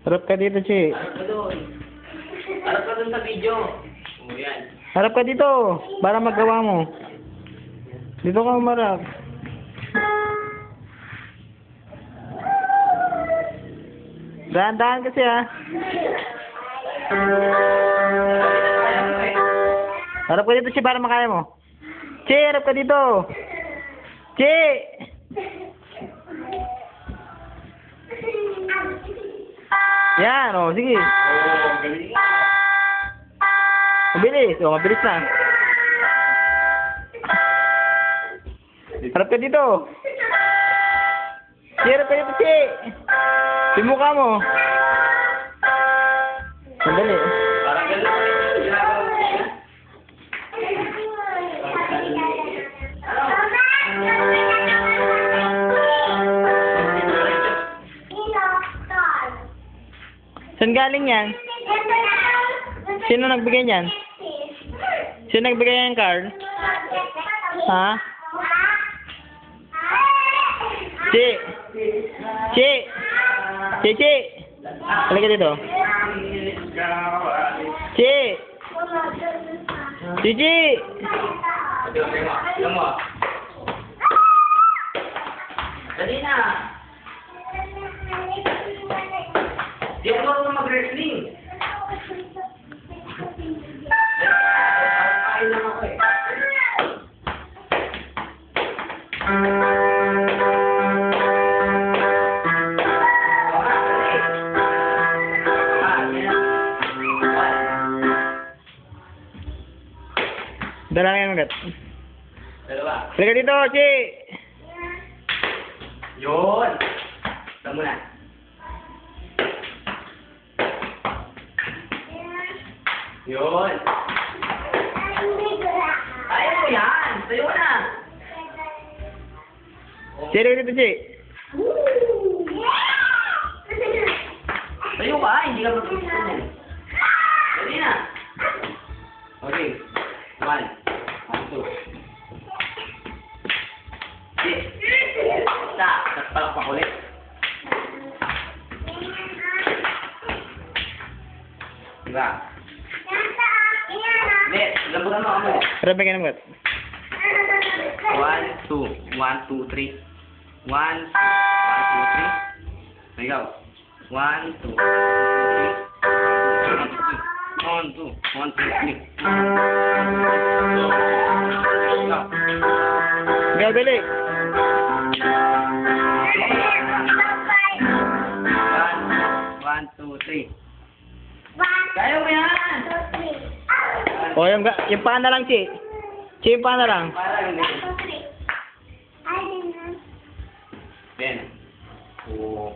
Harap ka dito, Chi. Harap ka doon. Harap ka doon sa video. O, yan. Harap ka dito, para magawa mo. Dito ka umarap. Dahan-dahan kasi, ha. Harap ka dito, Chi, para makaya mo. Chi, harap ka dito. Chi! Yan, o, sige. Oh, galing. Mabilis, o, mabilis na. Harap ka dito. Chi, harap ka dito, Chi. Yung mukha mo. Sandali. Parang gano'n. Ginagawa mo siya. Saan galing yan? Sino nagbigay niyan? Sino nagbigay yan, Carl? Ha? Chi! Chi! Chi, Chi! Halika dito. Chi! Chi, Chi! Alam mo. Dali na. Di ako marunong mag-wrestling. Kain lang ako eh. Dala nga yung magat. Dalawa. Halika dito, Chi! Yun. Tama mo na. Yun. Ayaw mo yan. Tayo na. Chi, halika dito, Chi! Tayo ka. Hindi ka mag-wrestling yan. Dali na. Okay. 1, 2. Palakpak ulit. Diba? Hindi, lambutan mo ako ulit. Harap ka ng magat. 1, 2. 1, 2, 3. 1, 2, 3. There you go. 1, 2, 3. 1, 2, 3. Ikaw, dali. 1, 2, 3. Kaya mo yan! O, yung paa na lang, Chi. Chi, yung paa na lang. Parang Ben. Oh.